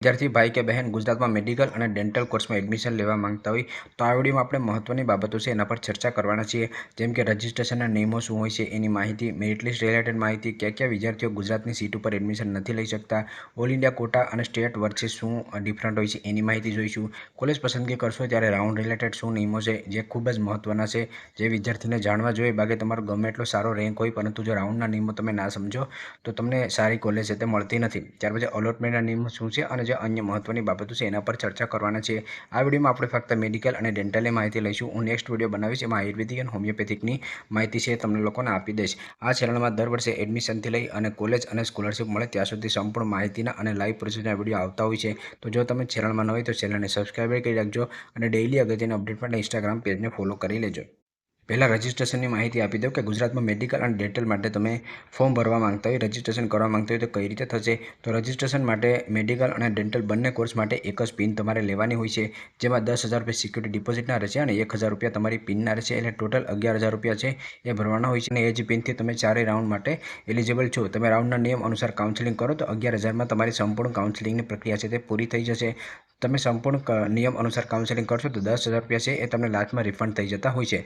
विद्यार्थी भाई के बहन गुजरात में मेडिकल और डेंटल कोर्स में एडमिशन लेवा मांगता हो तो आ विडियो में આપણે મહત્વની બાબતો છે એના પર ચર્ચા કરવાના છીએ જેમ કે રજિસ્ટ્રેશનના નિયમો શું હોય છે એની માહિતી મેરિટ લિસ્ટ રિલેટેડ માહિતી ક્યાં વિદ્યાર્થીઓ ગુજરાતની સીટ ઉપર એડમિશન નથી લઈ શકતા ઓલ ઇન્ડિયા કોટા અને સ્ટેટ વચ્ચે શું ડિફરન્ટ હોય છે એની માહિતી જોઈશું કોલેજ પસંદગી કરશો ત્યારે રાઉન્ડ રિલેટેડ શું નિયમો છે જે ખૂબ જ મહત્વના છે જે વિદ્યાર્થીને જાણવા જોઈએ બાકી તમારો ગમે એટલો સારો રેન્ક હોય પરંતુ જો રાઉન્ડના નિયમો તમે ના સમજો તો તમને સારી કોલેજ છે તે મળતી નથી ત્યાર પછી અલોટમેન્ટના નિયમો શું છે અને જે अन्य महत्वनी बाबतों से एना पर चर्चा करवाना है। आ विडियो में आपणे फक्त मेडिकल और डेंटल माहिती लईशुं। हूँ नेक्स्ट विडियो बनावीश एमां आयुर्वेदिक और होमियोपेथिकनी माहिती है तमने लोकोने आपी दईश। आ चेनल में दर वर्षे एडमिशन थी लई अने कॉलेज और स्कॉलरशिप मळे त्यां सुधी संपूर्ण माहितीना अने लाइव प्रोसेसना विडियो आवता होय छे। तो जो तमे चेनल में न होय तो चेनल ने सब्सक्राइब करी राखजो और डेली अगत्यनी अपडेट माटे इंस्टाग्राम पेज ने फॉलो करी लेजो। पहला रजिस्ट्रेशन की माहिती आपी दो कि गुजरात में मेडिकल और डेंटल माटे तमे फॉर्म भरवा मांगता हो रजिस्ट्रेशन करवा मांगता हो तो कई रीते थशे। तो रजिस्ट्रेशन माटे मेडिकल और डेंटल बंने कोर्स माटे एक ज पिन तमारे लेवानी होय छे जेमां 10,000 रुपया सिक्योरिटी डिपोजिटना रहेशे और 1,000 रुपया तमारी पिनना रहेशे एटले टोटल 11,000 रुपया छे ए भरवाना होय छे। ए ज पिनथी तमे चारे राउंड माटे एलिजिबल छो। तमे राउंडना नियम अनुसार काउंसलिंग करो तो 11,000 में तमारी संपूर्ण काउंसलिंगनी प्रक्रिया छे ते पूरी थई जशे। तमे संपूर्ण नियम अनुसार काउंसलिंग करशो तो 10,000 रुपया छे ए तमने लास्ट में रिफंड थई जता होय छे।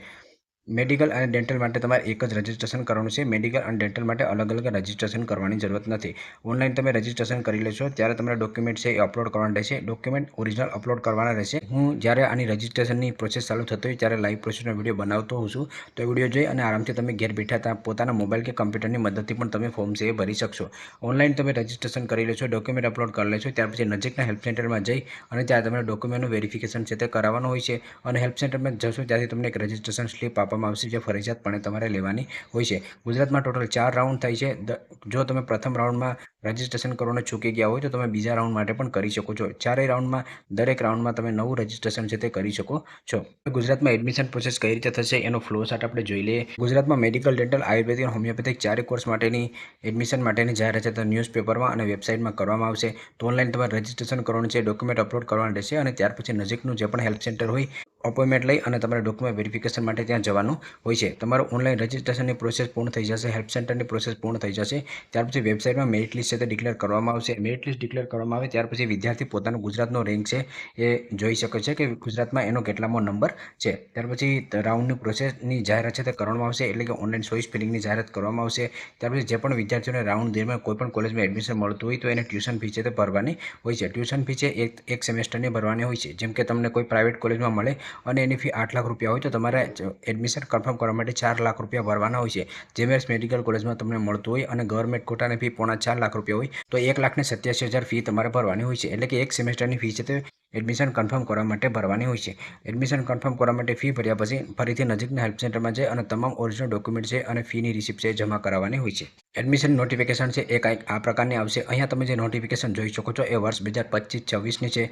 मेडिकल और डेंटल माटे तमारे एक ज रजिस्ट्रेशन करवानुं छे। मेडिकल और डेंटल माटे अलग अलग रजिस्ट्रेशन करवानी जरूरत नहीं। ऑनलाइन तमे रजिस्ट्रेशन करी लेशो त्यारे तमारे डॉक्यूमेंट है अपलोड करवाना रहेशे। डॉक्यूमेंट ओरिजिनल अपलोड करवाना रहेशे। हूँ ज्यारे आनी रजिस्ट्रेशननी प्रोसेस चालू थती होय त्यारे लाइव प्रोसेसनो विडियो बनावतो होउं छुं तो विडियो जोई अने आरामथी तमे घेर बैठा पोताना मोबाइल के कम्प्यूटरनी मददथी पण तमे फॉर्म छे भरी शकशो। ऑनलाइन तमे रजिस्ट्रेशन करी लेशो डॉक्यूमेंट अपलोड कर लेशो त्यार पछी नजीकना हेल्प सेंटर में जई अने त्यारे तमने डॉक्यूमेंटनुं वेरिफिकेशन छे ते कराववानुं होय छे अने हेल्प सेंटर में जशो त्यारथी तमने एक रजिस्ट्रेशन स्लीप आपवामां आवशे जे फरजियातपणे तमारे लेवानी होय छे। गुजरात में टोटल 4 राउंड थाय छे। जो तमे प्रथम राउंड में रजिस्ट्रेशन करवानुं चूकी गया हो तो तमे बीजा राउंड माटे पण करी शको छो। चारेय राउंड में दरेक राउंड में तमे नवुं रजिस्ट्रेशन छे ते करी शको छो। गुजरात में एडमिशन प्रोसेस कई रीते थशे एनो फ्लो चार्ट आपणे जोई लईए। गुजरात में मेडिकल डेंटल आयुर्वेदिक और होमियोपेथिक चारे कोर्स माटेनी एडमिशन माटेनी जाहेरात तो न्यूज़पेपर में अने वेबसाइट में करवामां आवशे। तो ऑनलाइन तमारे रजिस्ट्रेशन करवानुं छे डॉक्यूमेंट अपलोड करवाना रहेशे अने त्यार पछी नजीकनुं जे पण हेल्प सेंटर होय अपॉइंटमेंट लई अने तमारे डॉक्यूमेंट वेरिफिकेशन माटे त्यां जवानुं होय छे। तमारुं ऑनलाइन रजिस्ट्रेशन की प्रोसेस पूर्ण थई जशे हेल्प सेंटर की प्रोसेस पूर्ण थई जशे त्यार पछी वेबसाइट में मेरिट लिस्ट है डिक्लेर करवामां आवशे। मेरिट लिस्ट डिक्लेर करवामां आवे त्यार पछी विद्यार्थी पोतानो गुजरातनो रेंक छे ए जोई शके छे कि गुजरात में एनो केटलामो नंबर छे। त्यार पछी राउंडनी प्रोसेसनी जाहेरात छे ते करवामां आवशे एटले कि ऑनलाइन चॉइस फिलिंगनी जाहेरात करवामां आवशे। त्यार पछी जे पण विद्यार्थीओने राउंड दरमियान कोईपण कॉलेज में एडमिशन मळतुं होय तो एने ट्यूशन फी छे ते भरवानी होय छे। ट्यूशन फी छे एक सेमेस्टरनी भरवानी होय छे। जेम के तमने कोई प्राइवेट कॉलेज में मळे अने एनी फी 8 लाख रुपया होय तो तमारे एडमिशन कन्फर्म करवा माटे 4 लाख रुपया भरवाना होय छे। जेमेस मेडिकल कॉलेज में तमने मळतुं होय अने गवर्नमेंट कोटानी फी 4.5 लाख रुपया होय तो 1,87,000 फी तमारे भरवानी होय छे। एटले कि एक सेमेस्टरनी फी छे ते एडमिशन कन्फर्म करवा माटे भरवानी होय छे। एडमिशन कन्फर्म करवा माटे फी भर्या पछी फरीथी नजीकना हेल्प सेंटर में जई अने तमाम ओरिजिनल डॉक्यूमेंट छे अने फीनी रिसिप्ट छे जमा कराववानी होय छे। एडमिशन नोटिफिकेशन छे ए कंईक आ प्रकारनी आवशे। अहींया तमे जे नोटिफिकेशन जोई शको छो ए वर्ष 2025-26 ની છે।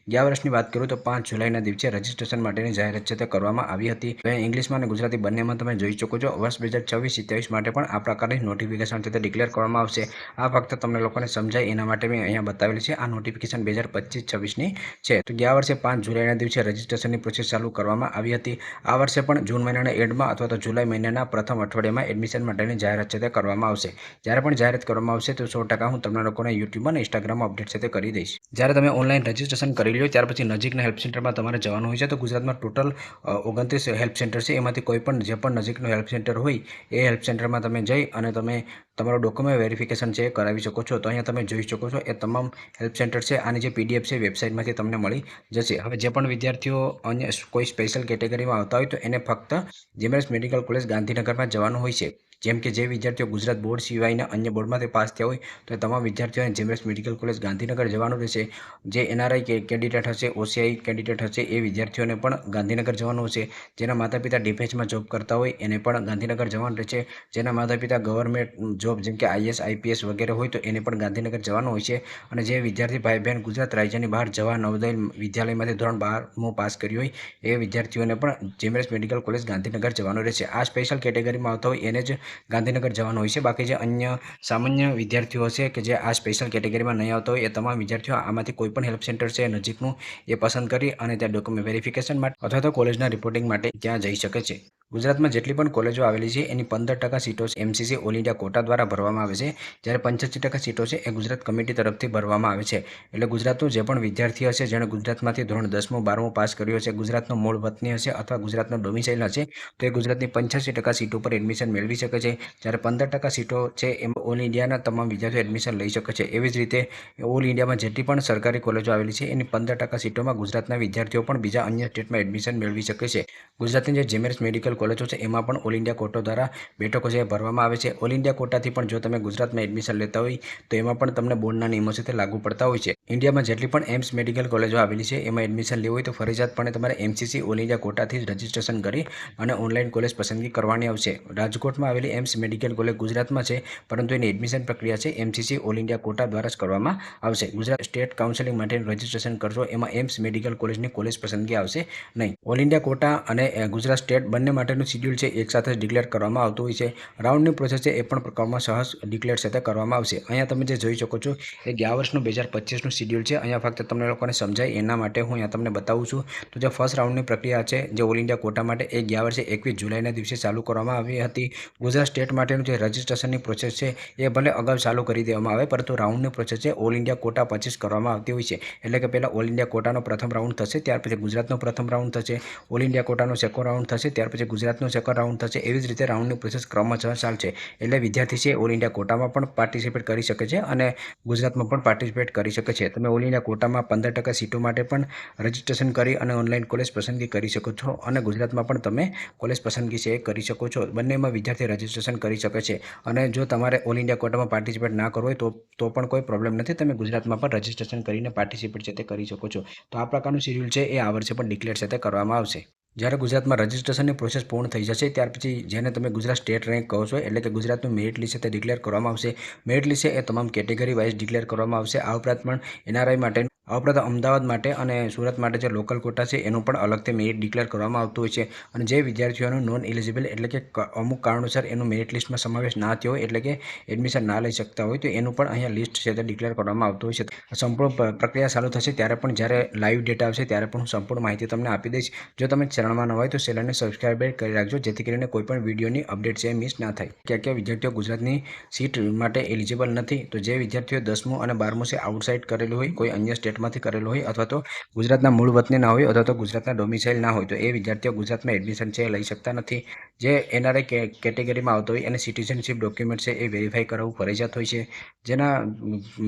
ગયા વર્ષની વાત કરું તો 5 જુલાઈના દિવસે રજિસ્ટ્રેશન માટેની જાહેરાત છે તે કરવામાં આવી હતી। તો ઇંગ્લિશમાં અને ગુજરાતી બંનેમાં તમે જોઈ શકો છો। વર્ષ 2026-27 માટે પણ આ પ્રકારની નોટિફિકેશન છે તે ડિક્લેર કરવામાં આવશે। આ ફક્ત તમને લોકોને સમજાય એના માટે મેં અહીંયા બતાવેલી છે। આ નોટિફિકેશન 2025-26 ની છે। તો ગયા વર્ષે 5 જુલાઈના દિવસે રજિસ્ટ્રેશનની પ્રોસેસ ચાલુ કરવામાં આવી હતી। આ વર્ષે પણ જૂન મહિનાના એન્ડમાં અથવા તો જુલાઈ મહિનાના પ્રથમ અઠવાડિયામાં એડમિશન માટેની જાહેરાત છે તે કરવામાં આવશે। જ્યારે પણ જાહેરાત કરવામાં આવશે તો 100% હું તમને લોકોને યુટ્યુબ અને ઇન્સ્ટાગ્રામમાં અપડેટ છે તે કરી દઈશ। જ્યારે તમે ઓનલાઈન રજિસ્ટ્રેશન કરી લ્યો ત્યાર પછી નજીકના હેલ્પ સેન્ટરમાં તમારે જવાનું હોય છે। તો ગુજરાતમાં ટોટલ 29 હેલ્પ સેન્ટર છે। એમાંથી કોઈ પણ જે પણ નજીકનું હેલ્પ સેન્ટર હોય એ હેલ્પ સેન્ટરમાં તમે જઈ અને તમે તમારું ડોક્યુમેન્ટ વેરિફિકેશન છે એ કરાવી શકો છો। તો અહીંયા તમે જોઈ શકો છો એ તમામ હેલ્પ સેન્ટર છે। આની જે પીડીએફ છે વેબસાઇટમાંથી તમને મળી જશે। હવે જે પણ વિદ્યાર્થીઓ અન્ય કોઈ સ્પેશિયલ કેટેગરીમાં આવતા હોય તો એને ફક્ત જીએમએસ મેડિકલ કોલેજ ગાંધીનગરમાં જવાનું હોય છે। જેમ કે જે વિદ્યાર્થીઓ ગુજરાત બોર્ડ સિવાયના અન્ય બોર્ડમાંથી પાસ થયા હોય તો તમામ વિદ્યાર્થીઓને જીએમએસ મેડિકલ કોલેજ ગાંધીનગર જવાનું રહેશે। જે એનઆરઆઈ કેન્ડિડેટ હશે ઓસીઆઈ કેન્ડિડેટ હશે એ વિદ્યાર્થીઓને પણ ગાંધીનગર જવાનું હશે। જેના માતા પિતા ડિફેન્સમાં જોબ કરતા હોય એને પણ ગાંધીનગર જવાનું રહેશે। જેના માતા પિતા ગવર્મેન્ટ જોબ જેમ કે આઈએસ આઈપીએસ વગેરે હોય તો એને પણ ગાંધીનગર જવાનું હોય છે। અને જે વિદ્યાર્થી ભાઈ બહેન ગુજરાત રાજ્યની બહાર જવા નવોદય વિદ્યાલયમાંથી ધોરણ 12મું પાસ કર્યું હોય એ વિદ્યાર્થીઓને પણ જીએમએસ મેડિકલ કોલેજ ગાંધીનગર જવાનું રહેશે। આ સ્પેશિયલ કેટેગરીમાં આવતા હોય એને જ ગાંધીનગર જવાનું હોય છે। બાકી જે અન્ય સામાન્ય વિદ્યાર્થીઓ હશે કે જે આ સ્પેશિયલ કેટેગરીમાં નહીં આવતા હોય એ તમામ વિદ્યાર્થીઓ આમાંથી કોઈ પણ હેલ્પ સેન્ટર છે નજીકનું એ પસંદ કરી અને ત્યાં ડોક્યુમેન્ટ વેરિફિકેશન માટે અથવા તો કોલેજના રિપોર્ટિંગ માટે ત્યાં જઈ શકે છે। ગુજરાતમાં જેટલી પણ કોલેજો આવેલી છે એની 15% સીટો એમસીસી ઓલ ઇન્ડિયા કોટા દ્વારા ભરવામાં આવે છે, જ્યારે 85% સીટો છે એ ગુજરાત કમિટી તરફથી ભરવામાં આવે છે. એટલે ગુજરાતનો જે પણ વિદ્યાર્થી હશે જેણે ગુજરાતમાંથી ધોરણ 10મું 12મું પાસ કર્યું હશે, ગુજરાતનો મૂળ વતની હશે અથવા ગુજરાતનો ડોમિસાઇલ હશે, તો એ ગુજરાતની 85% સીટો પર એડમિશન મેળવી શકે છે. જ્યારે 15% સીટો છે એમાં ઓલ ઇન્ડિયાના તમામ વિદ્યાર્થીઓ એડમિશન લઈ શકે છે. એવી જ રીતે ઓલ ઇન્ડિયામાં જેટલી પણ સરકારી કોલેજો આવેલી છે એની 15% સીટોમાં ગુજરાતના વિદ્યાર્થીઓ પણ બીજા અન્ય સ્ટેટમાં એડમિશન મેળવી શકે છે. ગુજરાતની જે જીમેર્સ મેડિકલ કોલેજો છે એમાં પણ ઓલ ઇન્ડિયા કોટા દ્વારા બેઠકો છે ભરવામાં આવે છે. ઓલ ઇન્ડિયા કોટાથી પણ જો તમે ગુજરાતમાં એડમિશન લેતા હોય તો એમાં પણ તમને બોર્ડના નિયમો છે તે લાગુ પડતા હોય છે. ઇન્ડિયામાં જેટલી પણ એમ્સ મેડિકલ કોલેજો આવેલી છે એમાં એડમિશન લેવું હોય તો ફરજિયાતપણે તમારે એમસીસી ઓલ ઇન્ડિયા કોટાથી જ રજિસ્ટ્રેશન કરી અને ઓનલાઈન કોલેજ પસંદગી કરવાની આવશે. રાજકોટમાં આવેલી એમ્સ મેડિકલ કોલેજ ગુજરાતમાં છે, પરંતુ એની એડમિશન પ્રક્રિયા છે એમસીસી ઓલ ઇન્ડિયા કોટા દ્વારા જ કરવામાં આવશે. ગુજરાત સ્ટેટ કાઉન્સિલિંગ માટેનું રજિસ્ટ્રેશન કરશો એમાં એમ્સ મેડિકલ કોલેજની કોલેજ પસંદગી આવશે નહીં. ઓલ ઇન્ડિયા કોટા અને ગુજરાત સ્ટેટ બંને માટેનું શિડ્યુલ છે એક સાથે જ ડિક્લેર કરવામાં આવતું હોય છે. રાઉન્ડની પ્રોસેસ છે એ પણ પ્રકારમાં સહજ ડિક્લેર સાથે કરવામાં આવશે. અહીંયા તમે જે જોઈ શકો છો એ ગયા વર્ષનું 2025નું શિડ્યુલ છે. અહીંયા ફક્ત તમને લોકોને સમજાય એના માટે હું અહીંયા તમને બતાવું છું. તો જે ફર્સ્ટ રાઉન્ડની પ્રક્રિયા છે જે ઓલ ઇન્ડિયા કોટા માટે એ ગયા વર્ષે 21 જુલાઈના દિવસે ચાલુ કરવામાં આવી હતી. ગુજરાત સ્ટેટ માટેનું જે રજિસ્ટ્રેશનની પ્રોસેસ છે એ ભલે અગાઉ ચાલુ કરી દેવામાં આવે, પરંતુ રાઉન્ડની પ્રોસેસ છે ઓલ ઇન્ડિયા કોટા પછી જ કરવામાં આવતી હોય છે. એટલે કે પહેલાં ઓલ ઇન્ડિયા કોટાનો પ્રથમ રાઉન્ડ થશે, ત્યાર પછી ગુજરાતનો પ્રથમ રાઉન્ડ થશે, ઓલ ઇન્ડિયા કોટાનો સેકન્ડ રાઉન્ડ થશે, ત્યાર પછી ગુજરાતનો સેકન્ડ રાઉન્ડ થશે. એવી જ રીતે રાઉન્ડની પ્રોસેસ ક્રમશઃ ચાલશે. એટલે વિદ્યાર્થી છે ઓલ ઇન્ડિયા કોટામાં પણ પાર્ટિસિપેટ કરી શકે છે અને ગુજરાતમાં પણ પાર્ટિસિપેટ કરી શકે છે. તમે ઓલ ઇન્ડિયા કોટામાં 15% સીટો માટે પણ રજિસ્ટ્રેશન કરી અને ઓનલાઈન કોલેજ પસંદગી કરી શકો છો અને ગુજરાતમાં પણ તમે કોલેજ પસંદગી છે એ કરી શકો છો. બંનેમાં વિદ્યાર્થી રજિસ્ટ્રેશન કરી શકે છે. અને જો તમારે ઓલ ઇન્ડિયા કોટામાં પાર્ટિસિપેટ ના કરવું હોય તો પણ કોઈ પ્રોબ્લેમ નથી. તમે ગુજરાતમાં પણ રજિસ્ટ્રેશન કરીને પાર્ટિસિપેટ છે તે કરી શકો છો. તો આ પ્રકારનું શિડ્યુલ છે એ આ વર્ષે પણ ડિક્લેર સાથે કરવામાં આવશે. જ્યારે ગુજરાતમાં રજિસ્ટ્રેશનની પ્રોસેસ પૂર્ણ થઈ જશે ત્યાર પછી જેને તમે ગુજરાત સ્ટેટ રેન્ક કહો છો, એટલે કે ગુજરાતનું મેરિટ લિસ્ટ છે તે ડિક્લેર કરવામાં આવશે. મેરિટ લિસ્ટ છે એ તમામ કેટેગરી વાઇઝ ડિક્લેર કરવામાં આવશે. આ ઉપરાંત પણ એનઆરઆઈ માટે, આ ઉપરાંત અમદાવાદ માટે અને સુરત માટે જે લોકલ કોટા છે એનું પણ અલગથી મેરિટ ડિક્લેર કરવામાં આવતું હોય છે. અને જે વિદ્યાર્થીઓનું નોન એલિજિબલ એટલે કે અમુક કારણોસર એનું મેરિટ લિસ્ટમાં સમાવેશ ના થયો હોય, એટલે કે એડમિશન ના લઈ શકતા હોય, તો એનું પણ અહીંયા લિસ્ટ છે તે ડિક્લેર કરવામાં આવતું હોય છે. સંપૂર્ણ પ્રક્રિયા ચાલુ થશે ત્યારે પણ જ્યારે લાઈવ ડેટા આવશે ત્યારે પણ હું સંપૂર્ણ માહિતી તમને આપી દઈશ. જો તમે ચેનલમાં ન હોય તો ચેનલને સબસ્ક્રાઇબ કરી રાખજો, જેથી કરીને કોઈ પણ વિડીયોની અપડેટ છે મિસ ના થાય. ક્યાં વિદ્યાર્થીઓ ગુજરાતની સીટ માટે એલિજિબલ નથી, તો જે વિદ્યાર્થીઓ 10મું અને 12મું છે આઉટસાઇડ કરેલું હોય, કોઈ અન્ય સ્ટેટમાંથી કરેલું હોય, અથવા તો ગુજરાતના મૂળ વતની ના હોય, અથવા તો ગુજરાતના ડોમિસાઇલ ના હોય, તો એ વિદ્યાર્થીઓ ગુજરાતમાં એડમિશન છે લઈ શકતા નથી. જે એનઆરઆઈ કેટેગરીમાં આવતો હોય એને સિટીઝનશીપ ડોક્યુમેન્ટ છે એ વેરીફાઈ કરાવવું ફરજિયાત હોય છે. જેના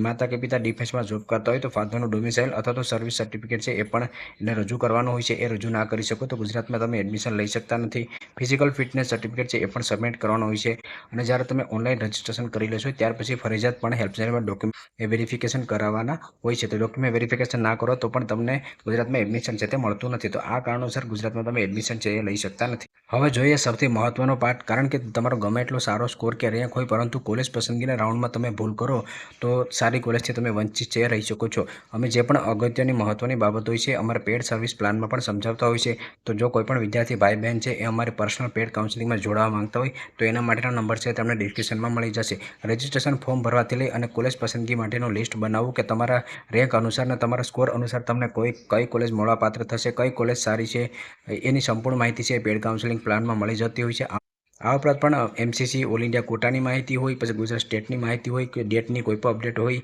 માતા કે પિતા ડિફેન્સમાં જોબ કરતા હોય તો ફાધરનું ડોમિસાઇલ અથવા તો સર્વિસ સર્ટિફિકેટ છે એ પણ એને રજૂ કરવાનું હોય છે. એ રજૂ ના કરી શકો તો ગુજરાતમાં તમે એડમિશન લઈ શકતા નથી. ફિઝિકલ ફિટનેસ સર્ટિફિકેટ છે એ પણ સબમિટ કરવાનો હોય છે. અને જ્યારે તમે ઓનલાઈન રજિસ્ટ્રેશન કરી લેશો ત્યાર પછી ફરજિયાત પણ હેલ્પલાઇનમાં ડોક્યુમેન્ટ એ વેરિફિકેશન કરાવવાના હોય છે. તો ડોક્યુમેન્ટ વેરિફિકેશન ના કરો તો પણ તમને ગુજરાતમાં એડમિશન છે તે મળતું નથી. તો આ કારણોસર ગુજરાતમાં તમે એડમિશન છે એ લઈ શકતા નથી. હવે જોઈએ સૌથી મહત્વનો પાર્ટ, કારણ કે તમારો ગમે એટલો સારો સ્કોર કે રેન્ક હોય, પરંતુ કોલેજ પસંદગીના રાઉન્ડમાં તમે ભૂલ કરો તો સારી કોલેજથી તમે વંચિત છે રહી શકો છો. અમે જે પણ અગત્યની મહત્વની બાબત હોય છે અમારા પેડ સર્વિસ પ્લાનમાં પણ સમજાવતા હોય છે. તો જો કોઈ પણ વિદ્યાર્થી ભાઈ બહેન છે એ અમારી પર્સનલ પેડ કાઉન્સિલિંગમાં જોડાવા માંગતા હોય તો એના માટેનો નંબર છે તમને ડિસ્ક્રિપ્શનમાં મળી જશે. રજિસ્ટ્રેશન ફોર્મ ભરવાથી લઈ અને કોલેજ પસંદગી માટેનું લિસ્ટ બનાવવું કે તમારા રેન્ક અનુસાર અને તમારા સ્કોર અનુસાર તમને કઈ કોલેજ મળવાપાત્ર થશે, કઈ કોલેજ સારી છે, એની સંપૂર્ણ માહિતી છે પેડ કાઉન્સિલિંગ પ્લાનમાં મળી જતી હોય છે. આ ઉપરાંત પણ એમસીસી ઓલ ઇન્ડિયા કોટાની માહિતી હોય, પછી ગુજરાત સ્ટેટની માહિતી હોય, કે ડેટની કોઈ પણ અપડેટ હોય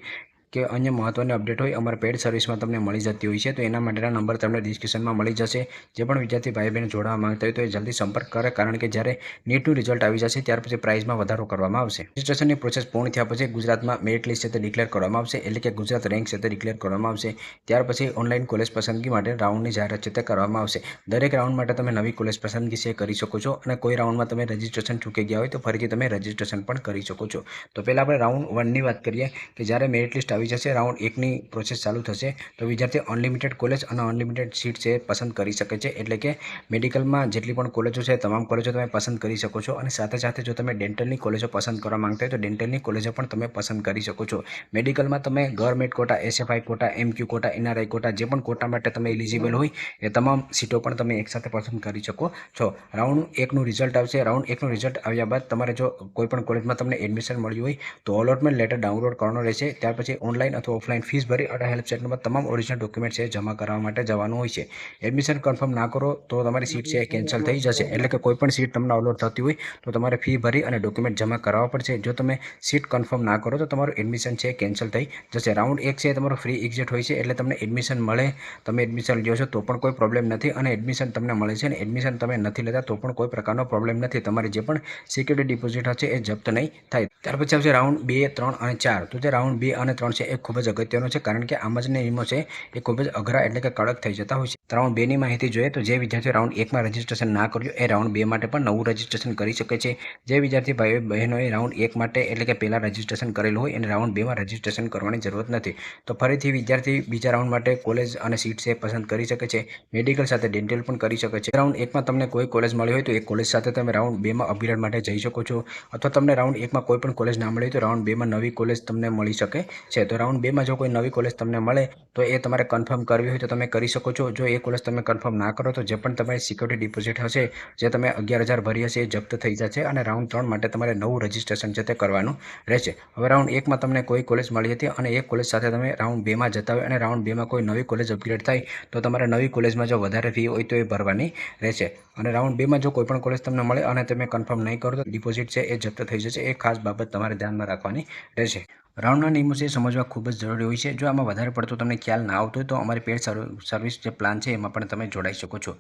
કે અન્ય મહત્વની અપડેટ હોય અમારા પેડ સર્વિસમાં તમને મળી જતી હોય છે. તો એના માટેના નંબર તમને ડિસ્ક્રિપ્શનમાં મળી જશે. જે પણ વિદ્યાર્થી ભાઈ બહેન જોડાવા માંગતા હોય તો એ જલ્દી સંપર્ક કરે, કારણ કે જ્યારે નીટનું રિઝલ્ટ આવી જશે ત્યાર પછી પ્રાઇઝમાં વધારો કરવામાં આવશે. રજિસ્ટ્રેશનની પ્રોસેસ પૂર્ણ થયા પછી ગુજરાતમાં મેરિટ લિસ્ટ છે તે ડિક્લેર કરવામાં આવશે, એટલે કે ગુજરાત રેન્ક છે તે ડિક્લેર કરવામાં આવશે. ત્યાર પછી ઓનલાઈન કોલેજ પસંદગી માટે રાઉન્ડની જાહેરાત છે તે કરવામાં આવશે. દરેક રાઉન્ડ માટે તમે નવી કોલેજ પસંદગી છે કરી શકો છો, અને કોઈ રાઉન્ડમાં તમે રજિસ્ટ્રેશન ચૂકી ગયા હોય તો ફરીથી તમે રજિસ્ટ્રેશન પણ કરી શકો છો. તો પહેલાં આપણે રાઉન્ડ 1ની વાત કરીએ કે જ્યારે મેરિટ લિસ્ટ આવી જશે, રાઉન્ડ 1ની પ્રોસેસ ચાલુ થશે, તો વિદ્યાર્થી અનલિમિટેડ કોલેજ અને અનલિમિટેડ સીટ છે પસંદ કરી શકે છે. એટલે કે મેડિકલમાં જેટલી પણ કોલેજો છે તમામ કોલેજો તમે પસંદ કરી શકો છો. અને સાથે સાથે જો તમે ડેન્ટલની કોલેજો પસંદ કરવા માંગતા હોય તો ડેન્ટલની કોલેજો પણ તમે પસંદ કરી શકો છો. મેડિકલમાં તમે government quota, SFI quota, MQ quota, NRI quota, જે પણ કોટા માટે તમે એલિજિબલ હોય એ તમામ સીટો પણ તમે એકસાથે પસંદ કરી શકો છો. રાઉન્ડ 1નું રિઝલ્ટ આવશે. રાઉન્ડ 1નું રિઝલ્ટ આવ્યા બાદ તમારે જો કોઈ પણ કોલેજમાં તમને એડમિશન મળ્યું હોય તો અલોટમેન્ટ લેટર ડાઉનલોડ કરવાનો રહેશે. ત્યાર પછી ઓનલાઈન અથવા ઓફલાઈન ફીસ ભરી અને હેલ્પ સેન્ટરમાં તમામ ઓરિજિનલ ડોક્યુમેન્ટ છે જમા કરવા માટે જવાનું હોય છે. એડમિશન કન્ફર્મ ના કરો તો તમારી સીટ છે એ કેન્સલ થઈ જશે. એટલે કે કોઈ પણ સીટ તમને અલોટ થતી હોય તો તમારે ફી ભરી અને ડોક્યુમેન્ટ જમા કરાવવા પડશે. જો તમે સીટ કન્ફર્મ ના કરો તો તમારું એડમિશન છે કેન્સલ થઈ જશે. રાઉન્ડ 1 છે તમારો ફ્રી એક્ઝિટ હોય છે, એટલે તમને એડમિશન મળે, તમે એડમિશન લ્યો છો તો પણ કોઈ પ્રોબ્લેમ નથી, અને એડમિશન તમને મળે છે અને એડમિશન તમે નથી લેતા તો પણ કોઈ પ્રકારનો પ્રોબ્લેમ નથી. તમારી જે પણ સિક્યુરિટી ડિપોઝિટ હશે એ જપ્ત નહીં થાય. ત્યાર પછી આવશે રાઉન્ડ 2, 3 અને 4. તો જે રાઉન્ડ 2 અને 3 છે એ ખૂબ જ અગત્યનો છે, કારણ કે આમાં જ નિયમો છે એ ખૂબ જ અઘરા એટલે કે કડક થઈ જતા હોય છે. રાઉન્ડ 2 ની માહિતી જોઈએ તો જે વિદ્યાર્થીઓ રાઉન્ડ 1માં રજીસ્ટ્રેશન ના કર્યું એ રાઉન્ડ 2 માટે પણ નવું રજીસ્ટ્રેશન કરી શકે છે. જે વિદ્યાર્થી ભાઈઓ બહેનોએ રાઉન્ડ 1 માટે એટલે કે પહેલાં રજીસ્ટ્રેશન કરેલું હોય અને રાઉન્ડ 2માં રજીસ્ટ્રેશન કરવાની જરૂરત નથી. તો ફરીથી વિદ્યાર્થી બીજા રાઉન્ડ માટે કોલેજ અને સીટ છે પસંદ કરી શકે છે. મેડિકલ સાથે ડેન્ટલ પણ કરી શકે છે. રાઉન્ડ 1માં તમને કોઈ કોલેજ મળી હોય તો એ કોલેજ સાથે તમે રાઉન્ડ 2માં અપગ્રેડ માટે જઈ શકો છો, અથવા તમને રાઉન્ડ 1માં કોઈ પણ કોલેજ ના મળી તો રાઉન્ડ 2માં નવી કોલેજ તમને મળી શકે છે. તો રાઉન્ડ 2માં જો કોઈ નવી કોલેજ તમને મળે તો એ તમારે કન્ફર્મ કરવી હોય તો તમે કરી શકો છો. જો એ કોલેજ તમે કન્ફર્મ ના કરો તો જે પણ તમારી સિક્યુરિટી ડિપોઝિટ હશે, જે તમે 11,000 ભરી હશે, એ જપ્ત થઈ જશે અને રાઉન્ડ 3 માટે તમારે નવું રજીસ્ટ્રેશન છે તે કરવાનું રહેશે. હવે રાઉન્ડ 1માં તમને કોઈ કોલેજ મળી હતી અને એ કોલેજ સાથે તમે રાઉન્ડ 2માં જતા હોય અને રાઉન્ડ 2માં કોઈ નવી કોલેજ અપગ્રેડ થાય તો તમારે નવી કોલેજમાં જો વધારે ફી હોય તો એ ભરવાની રહેશે. અને રાઉન્ડ 2માં જો કોઈ પણ કોલેજ તમને મળે અને તમે કન્ફર્મ નહીં કરો તો ડિપોઝિટ છે એ જપ્ત થઈ જશે. એ ખાસ બાબત તમારે ધ્યાનમાં રાખવાની રહેશે. રાઉન્ડના નિયમો છે સમજવા ખૂબ જ જરૂરી હોય છે. જો આમાં વધારે પડતો તમને ખ્યાલ ના આવતો હોય તો અમારી પેડ સર્વિસ જે પ્લાન છે એમાં પણ તમે જોડાઈ શકો છો.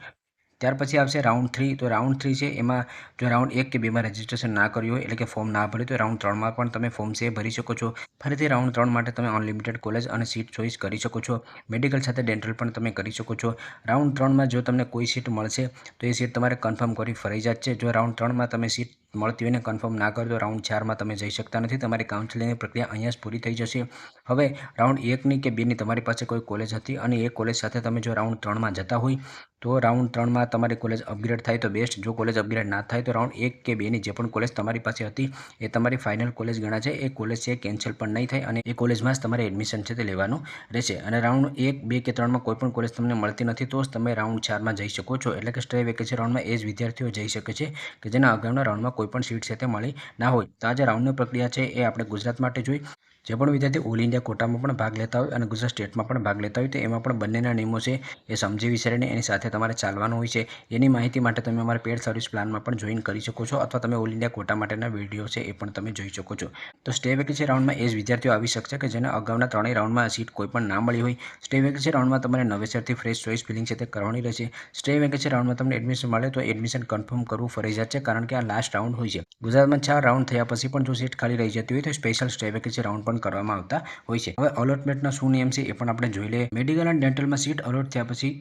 ત્યાર પછી આવશે રાઉન્ડ 3. તો રાઉન્ડ 3 છે એમાં જો રાઉન્ડ 1 કે 2માં રજીસ્ટ્રેશન ના કર્યું હોય એટલે કે ફોર્મ ના ભર્યું તો રાઉન્ડ 3માં પણ તમે ફોર્મ છે ભરી શકો છો. ફરીથી રાઉન્ડ 3 માટે તમે અનલિમિટેડ કોલેજ અને સીટ ચોઈસ કરી શકો છો. મેડિકલ સાથે ડેન્ટલ પણ તમે કરી શકો છો. રાઉન્ડ 3માં જો તમને કોઈ સીટ મળશે તો એ સીટ તમારે કન્ફર્મ કરવી ફરજિયાત છે. જો રાઉન્ડ 3માં તમે સીટ મળતી હોય ને કન્ફર્મ ના કરો તો રાઉન્ડ 4માં તમે જઈ શકતા નથી. તમારી કાઉન્સેલિંગની પ્રક્રિયા અહીંયા જ પૂરી થઈ જશે. હવે રાઉન્ડ 1ની કે 2ની તમારી પાસે કોઈ કોલેજ હતી અને એ કોલેજ સાથે તમે જો રાઉન્ડ 3માં જતા હોય તો રાઉન્ડ 3માં તમારી કોલેજ અપગ્રેડ થાય તો બેસ્ટ. જો કોલેજ અપગ્રેડ ના થાય તો રાઉન્ડ 1 કે 2ની જે પણ કોલેજ તમારી પાસે હતી એ તમારી ફાઇનલ કોલેજ ગણાશે. એ કોલેજ છે કેન્સલ પણ નહીં થાય અને એ કોલેજમાં જ તમારે એડમિશન છે તે લેવાનું રહેશે. અને રાઉન્ડ 1, 2 કે 3માં કોઈ પણ કોલેજ તમને મળતી નથી તો જ તમે રાઉન્ડ 4માં જઈ શકો છો. એટલે કે સ્ટે વેકેશન રાઉન્ડમાં એ જ વિદ્યાર્થીઓ જઈ શકે છે કે જેના અગાઉના રાઉન્ડમાં કોઈ પણ સીટ છે તે મળી ના હોય. તો આ જે રાઉન્ડની પ્રક્રિયા છે એ આપણે ગુજરાત માટે જોઈ. જે પણ વિદ્યાર્થી ઓલ ઇન્ડિયા કોટામાં પણ ભાગ લેતા હોય અને ગુજરાત સ્ટેટમાં પણ ભાગ લેતા હોય તો એમાં પણ બંનેના નિયમો છે એ સમજી વિચારીને એની સાથે તમારે ચાલવાનું હોય છે. એની માહિતી માટે તમે અમારા પેડ સર્વિસ પ્લાનમાં પણ જોઈન કરી શકો છો, અથવા તમે ઓલ ઇન્ડિયા કોટા માટેના વિડીયો છે એ પણ તમે જોઈ શકો છો. તો સ્ટે વેકેશન રાઉન્ડમાં એ જ વિદ્યાર્થીઓ આવી શકશે કે જેના અગાઉના 3 રાઉન્ડમાં સીટ કોઈ પણ ના મળી હોય. સ્ટે વેકેશન રાઉન્ડમાં તમારે નવેસરથી ફ્રેશ ચોઈસ ફિલિંગ છે તે કરવાની રહેશે. સ્ટે વેકેશન રાઉન્ડમાં તમને એડમિશન મળે તો એડમિશન કન્ફર્મ કરવું ફરજિયાત છે, કારણ કે આ લાસ્ટ રાઉન્ડ હોય છે. ગુજરાતમાં 4 રાઉન્ડ થયા પછી પણ જો સીટ ખાલી રહી જતી હોય તો સ્પેશિયલ સ્ટે વેકેશન રાઉન્ડ પણ કરવામાં આવતા હોય છે. હવે અલોટમેન્ટના શું નિયમ છે એ પણ આપણે જોઈ લઈએ. મેડિકલ અને ડેન્ટલમાં સીટ અલોટ થયા પછી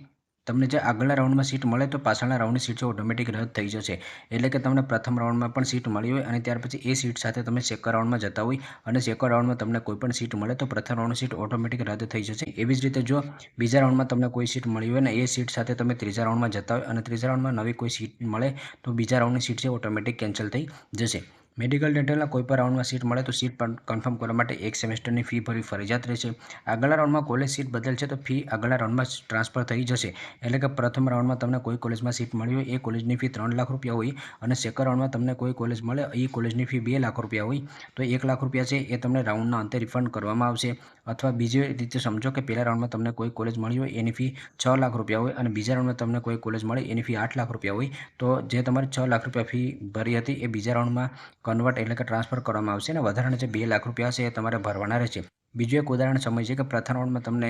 તમને જે આગળના રાઉન્ડમાં સીટ મળે તો પાછળના રાઉન્ડની સીટ ઓટોમેટિક રદ થઈ જશે. એટલે કે તમને પ્રથમ રાઉન્ડમાં પણ સીટ મળી હોય અને ત્યાર પછી એ સીટ સાથે તમે સેકન્ડ રાઉન્ડમાં જતા હોય અને સેકન્ડ રાઉન્ડમાં તમને કોઈ પણ સીટ મળે તો પ્રથમ રાઉન્ડની સીટ ઓટોમેટિક રદ થઈ જશે. એવી જ રીતે જો બીજા રાઉન્ડમાં તમને કોઈ સીટ મળી હોય ને એ સીટ સાથે તમે ત્રીજા રાઉન્ડમાં જતા હોય અને ત્રીજા રાઉન્ડમાં નવી કોઈ સીટ મળે તો બીજા રાઉન્ડની સીટ છે ઓટોમેટિક કેન્સલ થઈ જશે. મેડિકલ ડેન્ટલના કોઈ પણ રાઉન્ડમાં સીટ મળે તો સીટ પણ કન્ફર્મ કરવા માટે 1 સેમેસ્ટરની ફી ભરવી ફરજિયાત રહેશે. આગળના રાઉન્ડમાં કોલેજ સીટ બદલશે તો ફી આગળના રાઉન્ડમાં ટ્રાન્સફર થઈ જશે. એટલે કે પ્રથમ રાઉન્ડમાં તમને કોઈ કોલેજમાં સીટ મળી હોય એ કોલેજની ફી 3 લાખ રૂપિયા હોય અને સેકન્ડ રાઉન્ડમાં તમને કોઈ કોલેજ મળે એ કોલેજની ફી 2 લાખ રૂપિયા હોય તો 1 લાખ રૂપિયા છે એ તમને રાઉન્ડના અંતે રિફંડ કરવામાં આવશે. અથવા બીજી રીતે સમજો કે પહેલા રાઉન્ડમાં તમને કોઈ કોલેજ મળી હોય એની ફી 6 લાખ રૂપિયા હોય અને બીજા રાઉન્ડમાં તમને કોઈ કોલેજ મળે એની ફી 8 લાખ રૂપિયા હોય તો જે તમારી 6 લાખ રૂપિયા ફી ભરી હતી એ બીજા રાઉન્ડમાં કન્વર્ટ એટલે કે ટ્રાન્સફર કરવામાં આવશે અને વધારાના જે 2 લાખ રૂપિયા હશે એ તમારે ભરવાના રહેશે. બીજું એક ઉદાહરણ સમય છે કે પ્રથમ રાઉન્ડમાં તમને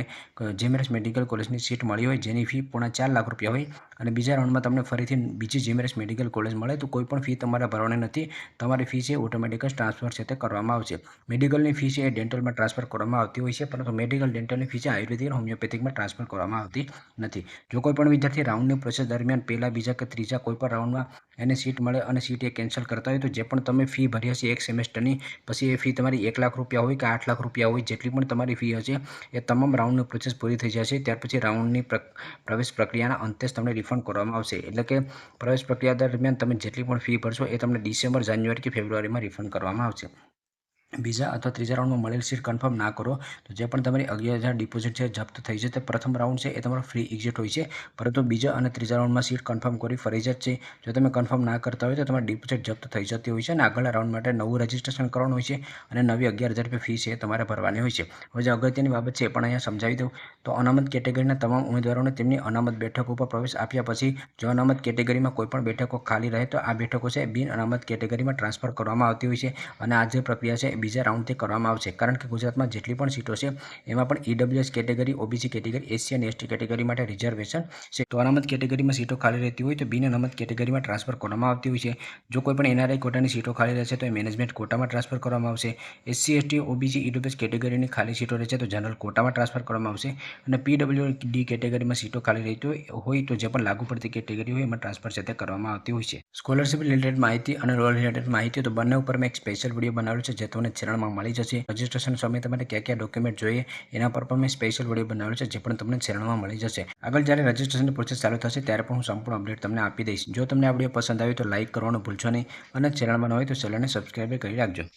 જેમેરસ મેડિકલ કોલેજની સીટ મળી હોય જેની ફી 4.5 લાખ રૂપિયા હોય અને બીજા રાઉન્ડમાં તમને ફરીથી બીજી જેમેરસ મેડિકલ કોલેજ મળે તો કોઈ પણ ફી તમારે ભરવાની નથી. તમારી ફી છે ઓટોમેટિક જ ટ્રાન્સફર છે તે કરવામાં આવશે. મેડિકલની ફી છે એ ડેન્ટલમાં ટ્રાન્સફર કરવામાં આવતી હોય છે, પરંતુ મેડિકલ ડેન્ટલની ફી છે આયુર્વેદિક અને હોમિયોપેથિકમાં ટ્રાન્સફર કરવામાં આવતી નથી. જો કોઈ પણ વિદ્યાર્થી રાઉન્ડની પ્રોસેસ દરમિયાન પહેલા, બીજા કે ત્રીજા કોઈ પણ રાઉન્ડમાં એને સીટ મળે અને સીટ એ કેન્સલ કરતા હોય તો જે પણ તમે ફી ભરી હશે 1 સેમેસ્ટરની, પછી એ ફી તમારી 1 લાખ રૂપિયા હોય કે 8 લાખ રૂપિયા હોય, જેટલી પણ તમારી ફી હશે એ તમામ રાઉન્ડની પ્રોસેસ પૂરી થઈ જશે. ત્યાર પછી રાઉન્ડની પ્રવેશ પ્રક્રિયાના અંતે જ તમને રિફંડ કરવામાં આવશે. એટલે કે પ્રવેશ પ્રક્રિયા દરમિયાન તમે જેટલી પણ ફી ભરશો એ તમને ડિસેમ્બર, જાન્યુઆરી કે ફેબ્રુઆરીમાં રિફંડ કરવામાં આવશે. બીજા અથવા ત્રીજા રાઉન્ડમાં મળેલ સીટ કન્ફર્મ ના કરો તો જે પણ તમારી 11,000 ડિપોઝિટ છે જપ્ત થઈ છે. તે પ્રથમ રાઉન્ડ છે એ તમારો ફ્રી એક્ઝિટ હોય છે, પરંતુ બીજા અને ત્રીજા રાઉન્ડમાં સીટ કન્ફર્મ કરવી ફરજિયાત છે. જો તમે કન્ફર્મ ના કરતા હોય તો તમારી ડિપોઝિટ જપ્ત થઈ જતી હોય છે અને આગળના રાઉન્ડ માટે નવું રજિસ્ટ્રેશન કરવાનું હોય છે અને નવી 11,000 રૂપિયા ફી છે એ તમારે ભરવાની હોય છે. હવે જે અગત્યની બાબત છે એ પણ અહીંયા સમજાવી દઉં તો અનામત કેટેગરીના તમામ ઉમેદવારોને તેમની અનામત બેઠકો પર પ્રવેશ આપ્યા પછી જો અનામત કેટેગરીમાં કોઈપણ બેઠકો ખાલી રહે તો આ બેઠકો છે બિન અનામત કેટેગરીમાં ટ્રાન્સફર કરવામાં આવતી હોય છે અને આ જે પ્રક્રિયા છે બીજા રાઉન્ડથી કરવામાં આવશે. કારણ કે ગુજરાતમાં જેટલી પણ સીટો છે એમાં પણ EWS category, OBC category, SC અને એસટી કેટેગરી માટે રિઝર્વેશન છે. તો અનામત કેટેગરીમાં સીટો ખાલી રહેતી હોય તો બિન અનામત કેટેગરીમાં ટ્રાન્સફર કરવામાં આવતી હોય છે. જો કોઈ પણ એનઆરઆઈ કોટાની સીટો ખાલી રહેશે તો એ મેનેજમેન્ટ કોટામાં ટ્રાન્સફર કરવામાં આવશે. એસસી, એસટી, ઓબીસી, ઈડબ્લ્યુએસ કેટેગરીની ખાલી સીટો રહેશે તો જનરલ કોટામાં ટ્રાન્સફર કરવામાં આવશે અને પીડબ્લ્યુડી કેટેગરીમાં સીટો ખાલી રહેતી હોય તો જે પણ લાગુ પડતી કેટેગરી હોય એમાં ટ્રાન્સફર છે તે કરવામાં આવતી હોય છે. સ્કોલરશિપ રિલેટેડ માહિતી અને રોલ રિલેટેડ માહિતી તો બંને ઉપર મેં એક સ્પેશિયલ વિડીયો બનાવેલો છે જે તમને ચેનલમાં મળી જશે. રજિસ્ટ્રેશન સમયે તમારે કયા ડોક્યુમેન્ટ જોઈએ એના પર પણ મેં સ્પેશિયલ વિડીયો બનાવેલો છે જે પણ તમને ચેનલમાં મળી જશે. આગળ જ્યારે રજિસ્ટ્રેશનની પ્રોસેસ ચાલુ થશે ત્યારે પણ હું સંપૂર્ણ અપડેટ તમને આપી દઈશ. જો તમને આ વિડીયો પસંદ આવ્યો તો લાઇક કરવાનું ભૂલશો નહીં અને ચેનલમાં ન હોય તો ચેનલને સબસ્ક્રાઈબ કરી રાખજો.